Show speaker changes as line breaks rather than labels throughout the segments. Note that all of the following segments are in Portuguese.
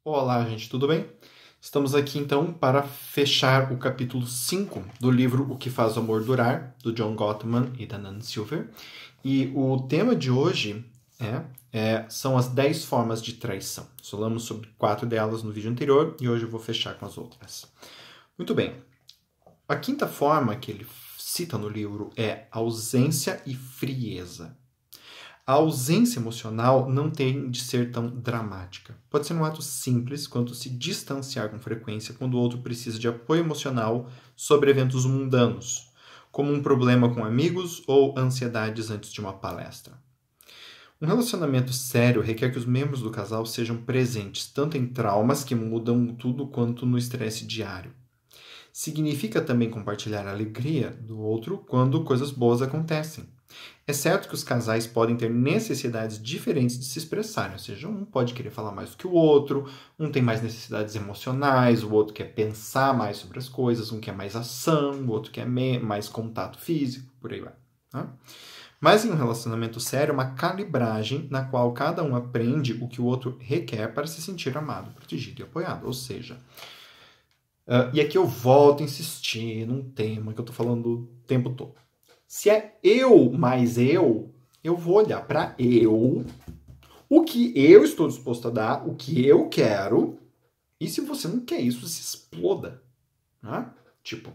Olá, gente, tudo bem? Estamos aqui então para fechar o capítulo 5 do livro O que faz o amor durar, do John Gottman e da Nan Silver. E o tema de hoje são as 10 formas de traição. Falamos sobre 4 delas no vídeo anterior e hoje eu vou fechar com as outras. Muito bem. A quinta forma que ele cita no livro é ausência e frieza. A ausência emocional não tem de ser tão dramática. Pode ser um ato simples quanto se distanciar com frequência quando o outro precisa de apoio emocional sobre eventos mundanos, como um problema com amigos ou ansiedades antes de uma palestra. Um relacionamento sério requer que os membros do casal sejam presentes, tanto em traumas que mudam tudo quanto no estresse diário. Significa também compartilhar a alegria do outro quando coisas boas acontecem. É certo que os casais podem ter necessidades diferentes de se expressarem, ou seja, um pode querer falar mais do que o outro, um tem mais necessidades emocionais, o outro quer pensar mais sobre as coisas, um quer mais ação, o outro quer mais contato físico, por aí vai. Tá? Mas em um relacionamento sério, é uma calibragem na qual cada um aprende o que o outro requer para se sentir amado, protegido e apoiado. Ou seja, e aqui eu volto a insistir num tema que eu estou falando o tempo todo. Se é eu mais eu vou olhar para eu, o que eu estou disposto a dar, o que eu quero, e se você não quer isso, se exploda. Né? Tipo,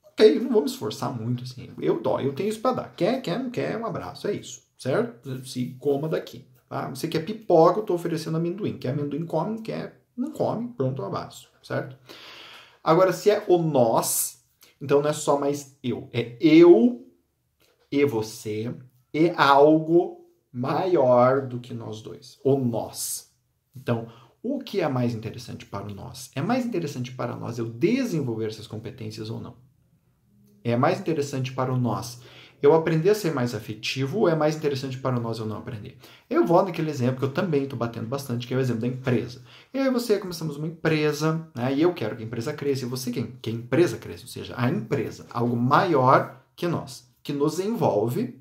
ok, não vou me esforçar muito, assim, eu tenho isso para dar. Quer, não quer, um abraço, é isso, certo? Se coma daqui. Tá? Você quer pipoca, eu estou oferecendo amendoim. Quer amendoim, come, quer, não come, pronto, um abraço, certo? Agora, se é o nós, então não é só mais eu, é eu e você e algo maior do que nós dois, o nós. Então, o que é mais interessante para o nós? É mais interessante para nós eu desenvolver essas competências ou não? É mais interessante para o nós eu aprender a ser mais afetivo ou é mais interessante para nós eu não aprender? Eu vou naquele exemplo que eu também estou batendo bastante, que é o exemplo da empresa. Eu e você começamos uma empresa, né, e eu quero que a empresa cresça, e você quer que a empresa cresça, ou seja, a empresa, algo maior que nós, que nos envolve,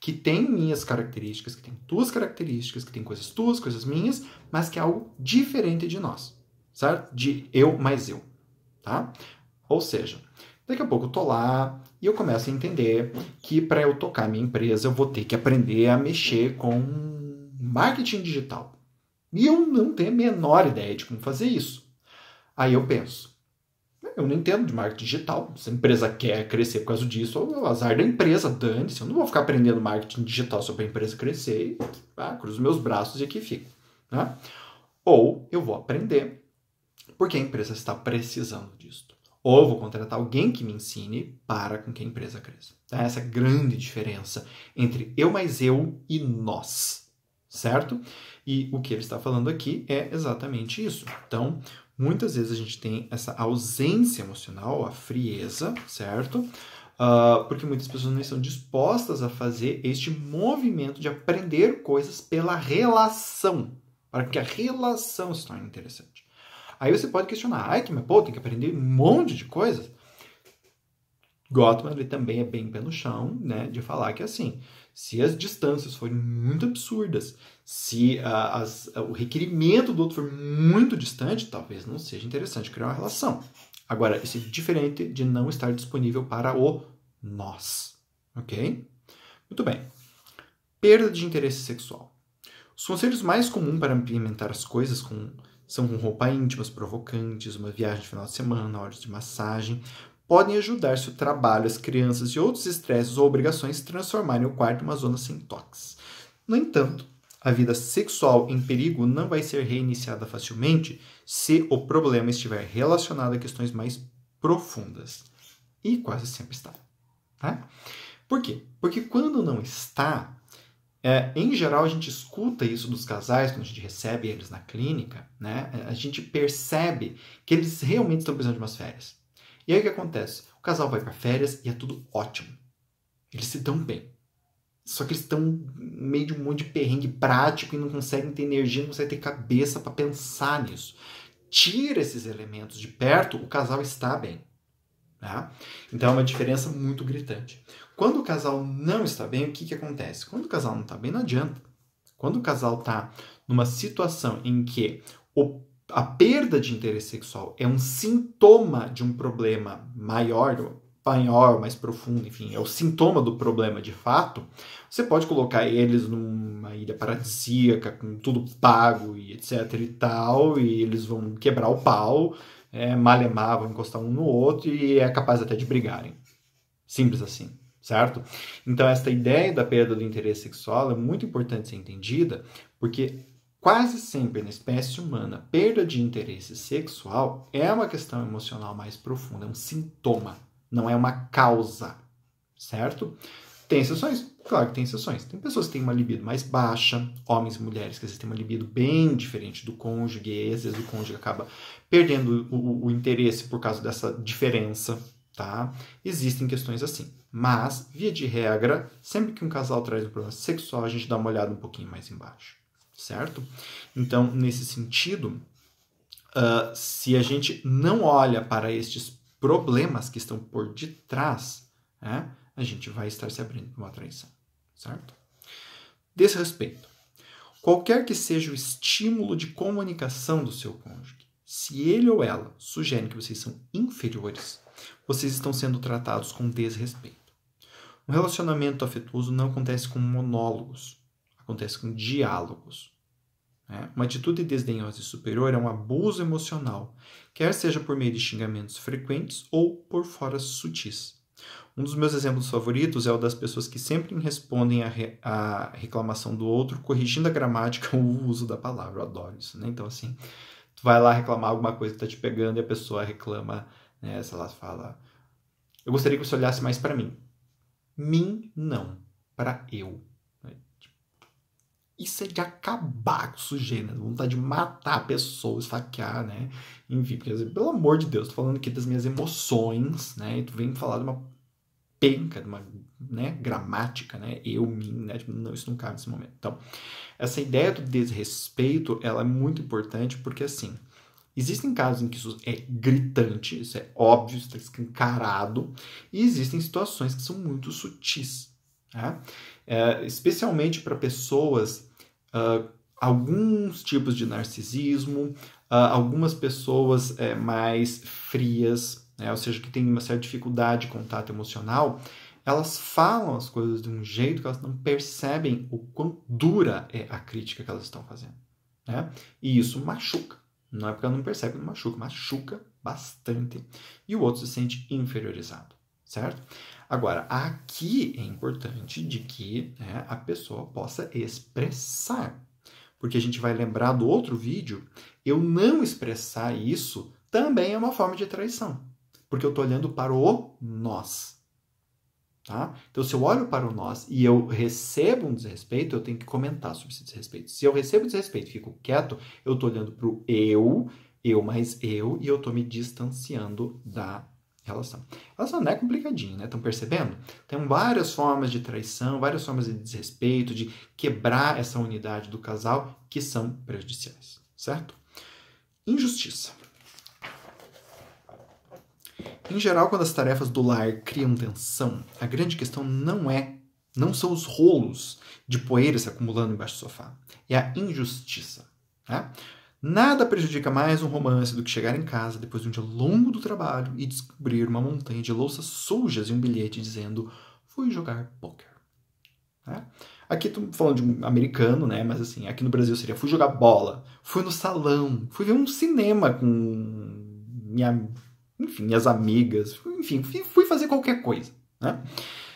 que tem minhas características, que tem tuas características, que tem coisas tuas, coisas minhas, mas que é algo diferente de nós, certo? De eu mais eu, tá? Ou seja, daqui a pouco eu tô lá e eu começo a entender que para eu tocar minha empresa eu vou ter que aprender a mexer com marketing digital. E eu não tenho a menor ideia de como fazer isso. Aí eu penso, eu não entendo de marketing digital. Se a empresa quer crescer por causa disso, é o azar da empresa, dane-se. Eu não vou ficar aprendendo marketing digital só para a empresa crescer e cruzo meus braços e aqui fico. Né? Ou eu vou aprender porque a empresa está precisando disso. Ou eu vou contratar alguém que me ensine para com que a empresa cresça. Tá? Essa é a grande diferença entre eu mais eu e nós, certo? E o que ele está falando aqui é exatamente isso. Então, muitas vezes a gente tem essa ausência emocional, a frieza, certo? Porque muitas pessoas não estão dispostas a fazer este movimento de aprender coisas pela relação, para que a relação se torne interessante. Aí você pode questionar, tem que aprender um monte de coisas. Gottman, ele também é bem pé no chão, né, de falar que assim, se as distâncias forem muito absurdas, se o requerimento do outro for muito distante, talvez não seja interessante criar uma relação. Agora, isso é diferente de não estar disponível para o nós, ok? Muito bem. Perda de interesse sexual. Os conselhos mais comuns para implementar as coisas são com roupa íntimas provocantes, uma viagem de final de semana, horas de massagem, podem ajudar se o trabalho, as crianças e outros estresses ou obrigações transformarem o quarto em uma zona sem toques. No entanto, a vida sexual em perigo não vai ser reiniciada facilmente se o problema estiver relacionado a questões mais profundas. E quase sempre está. Tá? Por quê? Porque quando não está, em geral, a gente escuta isso dos casais, quando a gente recebe eles na clínica, né? A gente percebe que eles realmente estão precisando de umas férias. E aí o que acontece? O casal vai para férias e é tudo ótimo. Eles se dão bem. Só que eles estão meio de um monte de perrengue prático e não conseguem ter energia, não conseguem ter cabeça para pensar nisso. Tira esses elementos de perto, o casal está bem. Tá? Então é uma diferença muito gritante. Quando o casal não está bem, o que acontece? Quando o casal não está bem, não adianta. Quando o casal está numa situação em que a perda de interesse sexual é um sintoma de um problema maior, mais profundo, enfim, é o sintoma do problema de fato, você pode colocar eles numa ilha paradisíaca, com tudo pago e etc e tal, e eles vão quebrar o pau, malemar, vão encostar um no outro e é capaz até de brigarem. Simples assim, certo? Então, esta ideia da perda do interesse sexual é muito importante ser entendida, porque quase sempre na espécie humana, perda de interesse sexual é uma questão emocional mais profunda, é um sintoma, não é uma causa, certo? Tem exceções? Claro que tem exceções. Tem pessoas que têm uma libido mais baixa, homens e mulheres que às vezes têm uma libido bem diferente do cônjuge, e às vezes o cônjuge acaba perdendo o interesse por causa dessa diferença, tá? Existem questões assim. Mas, via de regra, sempre que um casal traz um problema sexual, a gente dá uma olhada um pouquinho mais embaixo, certo? Então, nesse sentido, se a gente não olha para estes problemas que estão por detrás, a gente vai estar se abrindo para uma traição, certo? Desrespeito. Qualquer que seja o estímulo de comunicação do seu cônjuge, se ele ou ela sugerem que vocês são inferiores, vocês estão sendo tratados com desrespeito. Um relacionamento afetuoso não acontece com monólogos, acontece com diálogos. Uma atitude desdenhosa e superior é um abuso emocional, quer seja por meio de xingamentos frequentes ou por foras sutis. Um dos meus exemplos favoritos é o das pessoas que sempre respondem à reclamação do outro, corrigindo a gramática ou o uso da palavra. Eu adoro isso, né? Então, assim, tu vai lá reclamar alguma coisa que tá te pegando e a pessoa reclama, né? Se ela fala, eu gostaria que você olhasse mais para mim. Mim, não. Para eu. Isso é de acabar com o sujeito, né? Vontade de matar a pessoa, esfaquear, né? Enfim, porque, pelo amor de Deus, tô falando aqui das minhas emoções, né? E tu vem falar de uma penca, de uma, né, gramática, né? Eu, mim, né? Não, isso não cabe nesse momento. Então, essa ideia do desrespeito, ela é muito importante porque, assim, existem casos em que isso é gritante, isso é óbvio, isso está escancarado, e existem situações que são muito sutis, né? Especialmente para pessoas, alguns tipos de narcisismo, algumas pessoas mais frias, né? Ou seja, que têm uma certa dificuldade de contato emocional, elas falam as coisas de um jeito que elas não percebem o quão dura é a crítica que elas estão fazendo, né? E isso machuca. Não é porque ela não percebe que machuca, machuca bastante. E o outro se sente inferiorizado, certo? Agora, aqui é importante de que, né, a pessoa possa expressar. Porque a gente vai lembrar do outro vídeo, eu não expressar isso também é uma forma de traição. Porque eu estou olhando para o nós. Tá? Então, se eu olho para o nós e eu recebo um desrespeito, eu tenho que comentar sobre esse desrespeito. Se eu recebo desrespeito e fico quieto, eu estou olhando para o eu mais eu, e eu estou me distanciando da relação. A relação não é complicadinha, né? Estão percebendo? Tem várias formas de traição, várias formas de desrespeito, de quebrar essa unidade do casal que são prejudiciais, certo? Injustiça. Em geral, quando as tarefas do lar criam tensão, a grande questão não são os rolos de poeira se acumulando embaixo do sofá. É a injustiça. Né? Nada prejudica mais um romance do que chegar em casa depois de um dia longo do trabalho e descobrir uma montanha de louças sujas e um bilhete dizendo fui jogar pôquer. Né? Aqui estou falando de um americano, né? Mas assim, aqui no Brasil seria fui jogar bola, fui no salão, fui ver um cinema com minhas amigas, enfim, fui fazer qualquer coisa, né?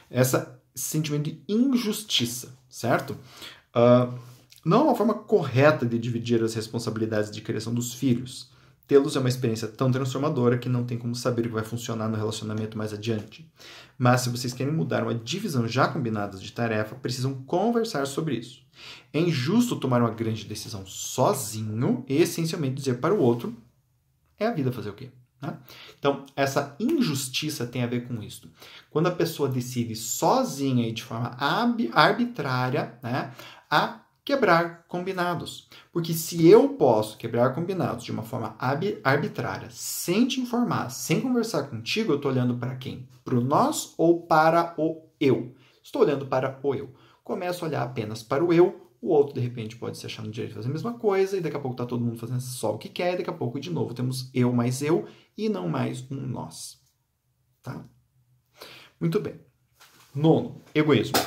Esse sentimento de injustiça, certo? Não é uma forma correta de dividir as responsabilidades de criação dos filhos. Tê-los é uma experiência tão transformadora que não tem como saber o que vai funcionar no relacionamento mais adiante. Mas se vocês querem mudar uma divisão já combinada de tarefa, precisam conversar sobre isso. É injusto tomar uma grande decisão sozinho e essencialmente dizer para o outro é a vida fazer o quê? Né? Então, essa injustiça tem a ver com isso. Quando a pessoa decide sozinha e de forma arbitrária, né, a quebrar combinados. Porque se eu posso quebrar combinados de uma forma arbitrária, sem te informar, sem conversar contigo, eu estou olhando para quem? Para o nós ou para o eu? Estou olhando para o eu. Começo a olhar apenas para o o outro, de repente, pode se achar no direito de fazer a mesma coisa, e daqui a pouco tá todo mundo fazendo só o que quer, e daqui a pouco, de novo, temos eu mais eu, e não mais um nós. Tá? Muito bem. 9, egoísmo.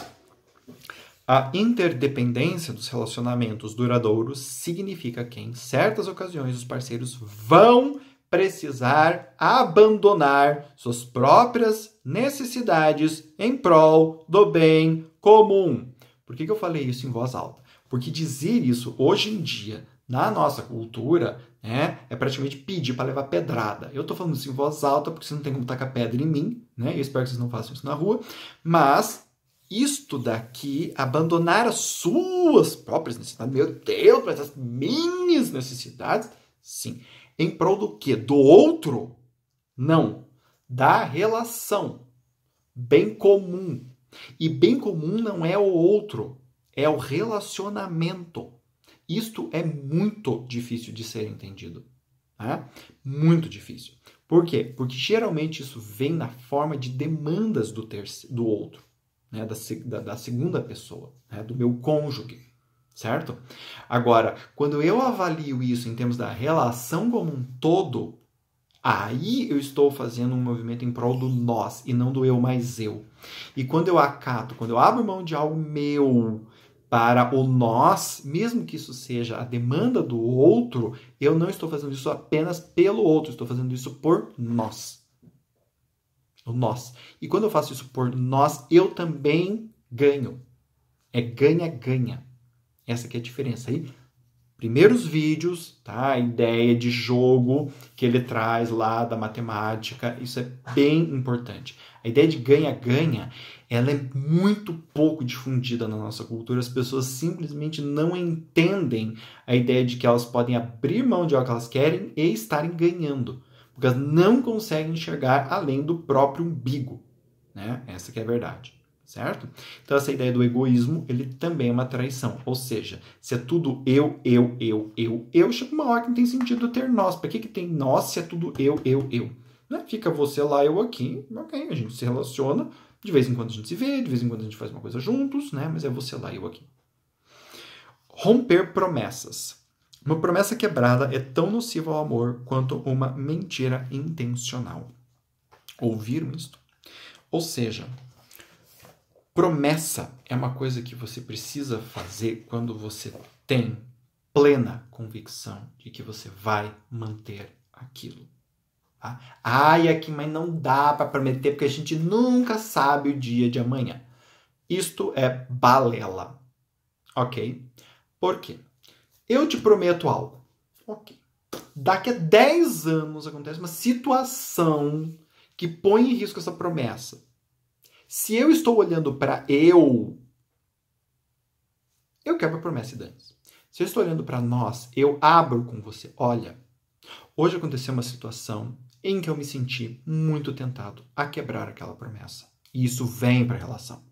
A interdependência dos relacionamentos duradouros significa que, em certas ocasiões, os parceiros vão precisar abandonar suas próprias necessidades em prol do bem comum. Por que eu falei isso em voz alta? Porque dizer isso hoje em dia, na nossa cultura, né, é praticamente pedir para levar pedrada. Eu estou falando isso em voz alta porque você não tem como tacar pedra em mim, né? Eu espero que vocês não façam isso na rua, mas isto daqui, abandonar as suas próprias necessidades, meu Deus, mas as minhas necessidades, sim. Em prol do quê? Do outro? Não. Da relação. Bem comum. E bem comum não é o outro, é o relacionamento. Isto é muito difícil de ser entendido. Tá? Muito difícil. Por quê? Porque geralmente isso vem na forma de demandas do outro, né? da segunda pessoa, né? Do meu cônjuge. Certo? Agora, quando eu avalio isso em termos da relação como um todo, aí eu estou fazendo um movimento em prol do nós e não do eu mais eu. E quando eu acato, quando eu abro mão de algo meu para o nós, mesmo que isso seja a demanda do outro, eu não estou fazendo isso apenas pelo outro, estou fazendo isso por nós. O nós. E quando eu faço isso por nós, eu também ganho. É ganha-ganha. Essa que é a diferença aí. Primeiros vídeos, tá? A ideia de jogo que ele traz lá da matemática, isso é bem importante. A ideia de ganha-ganha, ela é muito pouco difundida na nossa cultura. As pessoas simplesmente não entendem a ideia de que elas podem abrir mão de algo que elas querem e estarem ganhando. Porque elas não conseguem enxergar além do próprio umbigo, né? Essa que é a verdade. Certo? Então, essa ideia do egoísmo, ele também é uma traição. Ou seja, se é tudo eu, chega uma hora que não tem sentido ter nós. Para que tem nós se é tudo eu? Né? Fica você lá, eu aqui, ok, a gente se relaciona, de vez em quando a gente se vê, de vez em quando a gente faz uma coisa juntos, né? Mas é você lá, eu aqui. Romper promessas. Uma promessa quebrada é tão nociva ao amor quanto uma mentira intencional. Ouviram isto? Ou seja, promessa é uma coisa que você precisa fazer quando você tem plena convicção de que você vai manter aquilo. Tá? Ai, aqui, mas não dá para prometer porque a gente nunca sabe o dia de amanhã. Isto é balela. Ok? Por quê? Eu te prometo algo. Ok. Daqui a 10 anos acontece uma situação que põe em risco essa promessa. Se eu estou olhando para eu quebro a promessa e dane-se. Se eu estou olhando para nós, eu abro com você. Olha, hoje aconteceu uma situação em que eu me senti muito tentado a quebrar aquela promessa. E isso vem para a relação.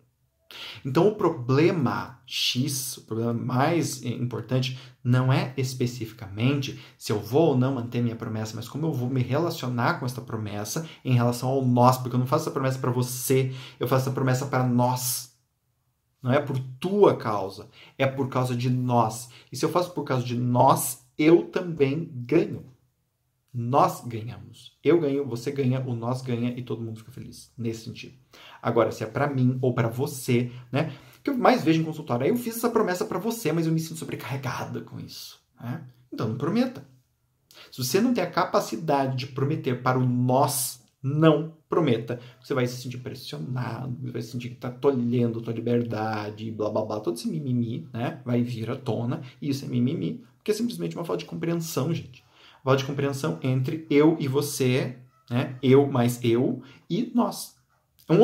Então, o problema X, o problema mais importante, não é especificamente se eu vou ou não manter minha promessa, mas como eu vou me relacionar com essa promessa em relação ao nós, porque eu não faço essa promessa para você, eu faço essa promessa para nós. Não é por tua causa, é por causa de nós. E se eu faço por causa de nós, eu também ganho. Nós ganhamos. Eu ganho, você ganha, o nós ganha e todo mundo fica feliz. Nesse sentido. Agora, se é para mim ou para você, né? O que eu mais vejo em consultório é eu fiz essa promessa para você, mas eu me sinto sobrecarregada com isso. Né? Então, não prometa. Se você não tem a capacidade de prometer para o nós, não prometa. Você vai se sentir pressionado, vai sentir que está tolhendo tua liberdade, blá, blá, blá. Todo esse mimimi, né? Vai vir à tona. E isso é mimimi, porque é simplesmente uma falta de compreensão, gente. Falta de compreensão entre eu e você, né? Eu mais eu e nós. É um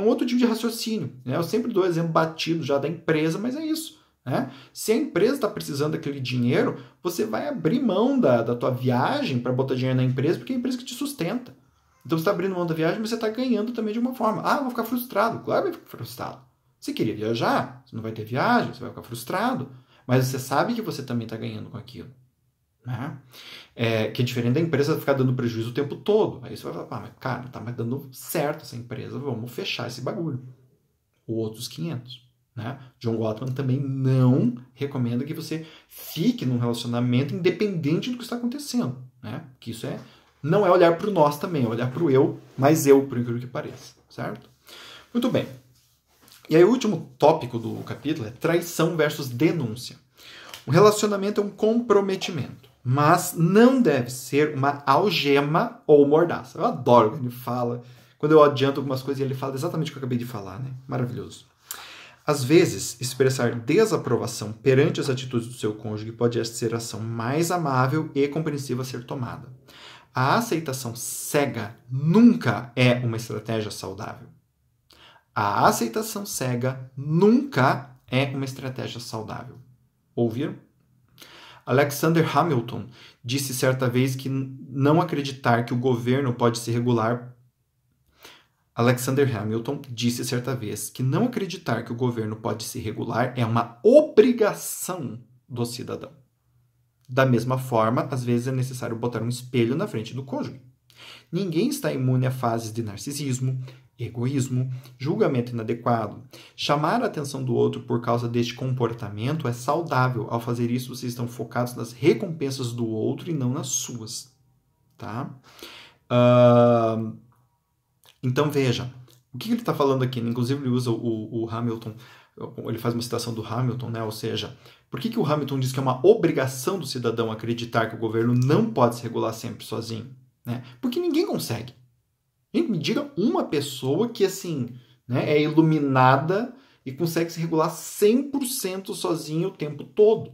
outro tipo de raciocínio. Né? Eu sempre dou exemplo batido já da empresa, mas é isso. Né? Se a empresa está precisando daquele dinheiro, você vai abrir mão da tua viagem para botar dinheiro na empresa, porque é a empresa que te sustenta. Então você está abrindo mão da viagem, mas você está ganhando também de uma forma. Ah, eu vou ficar frustrado. Claro que vai ficar frustrado. Você queria viajar, você não vai ter viagem, você vai ficar frustrado. Mas você sabe que você também está ganhando com aquilo. Né? Que é diferente da empresa ficar dando prejuízo o tempo todo. Aí você vai falar, mas cara, não tá mais dando certo essa empresa, vamos fechar esse bagulho. Outros 500. né? John Gottman também não recomenda que você fique num relacionamento independente do que está acontecendo, né? Que isso não é olhar para o nós também, é olhar para o eu, mas eu, por incrível que pareça, certo? Muito bem. E aí o último tópico do capítulo é traição versus denúncia. O relacionamento é um comprometimento, mas não deve ser uma algema ou mordaça. Eu adoro quando ele fala, quando eu adianto algumas coisas e ele fala exatamente o que eu acabei de falar, né? Maravilhoso. Às vezes, expressar desaprovação perante as atitudes do seu cônjuge pode ser a ação mais amável e compreensiva a ser tomada. A aceitação cega nunca é uma estratégia saudável. A aceitação cega nunca é uma estratégia saudável. Ouviram? Alexander Hamilton disse certa vez que não acreditar que o governo pode se regular. Alexander Hamilton disse certa vez que não acreditar que o governo pode se regular é uma obrigação do cidadão. Da mesma forma, às vezes é necessário botar um espelho na frente do cônjuge. Ninguém está imune a fases de narcisismo, egoísmo, julgamento inadequado. Chamar a atenção do outro por causa deste comportamento é saudável. Ao fazer isso, vocês estão focados nas recompensas do outro e não nas suas. Tá? Então, veja, o que ele está falando aqui? Inclusive, ele usa o Hamilton, ele faz uma citação do Hamilton, né? Ou seja, por que o Hamilton diz que é uma obrigação do cidadão acreditar que o governo não pode se regular sempre sozinho? Né? Porque ninguém consegue. Gente, me diga uma pessoa que, assim, né, é iluminada e consegue se regular 100% sozinho o tempo todo.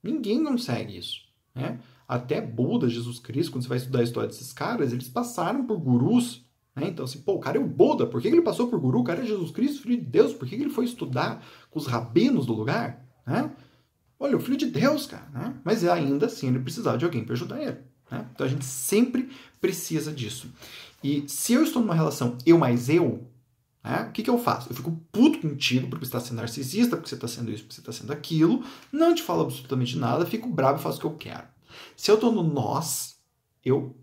Ninguém consegue isso. Né? Até Buda, Jesus Cristo, quando você vai estudar a história desses caras, eles passaram por gurus. Né? Então, assim, o cara é o Buda, por que ele passou por guru? O cara é Jesus Cristo, filho de Deus, por que ele foi estudar com os rabinos do lugar? Né? Olha, o filho de Deus, cara. Né? Mas ainda assim, ele precisava de alguém para ajudar ele. Né? Então, a gente sempre precisa disso. E se eu estou numa relação eu mais eu, né, o que eu faço? Eu fico puto contigo porque você está sendo narcisista, porque você está sendo isso, porque você está sendo aquilo, não te falo absolutamente nada, fico bravo e faço o que eu quero. Se eu estou no nós, eu,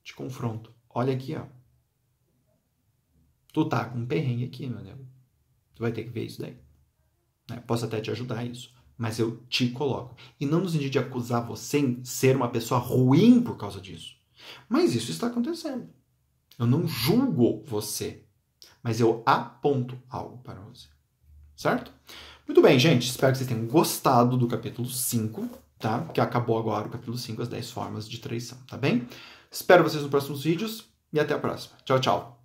te confronto. Olha aqui, ó. Tu tá com um perrengue aqui, meu nego. Tu vai ter que ver isso daí. Né? Posso até te ajudar isso, mas eu te coloco. E não no sentido de acusar você em ser uma pessoa ruim por causa disso. Mas isso está acontecendo. Eu não julgo você, mas eu aponto algo para você. Certo? Muito bem, gente. Espero que vocês tenham gostado do capítulo 5, tá? Que acabou agora o capítulo 5, as 10 formas de traição, tá bem? Espero vocês nos próximos vídeos e até a próxima. Tchau, tchau.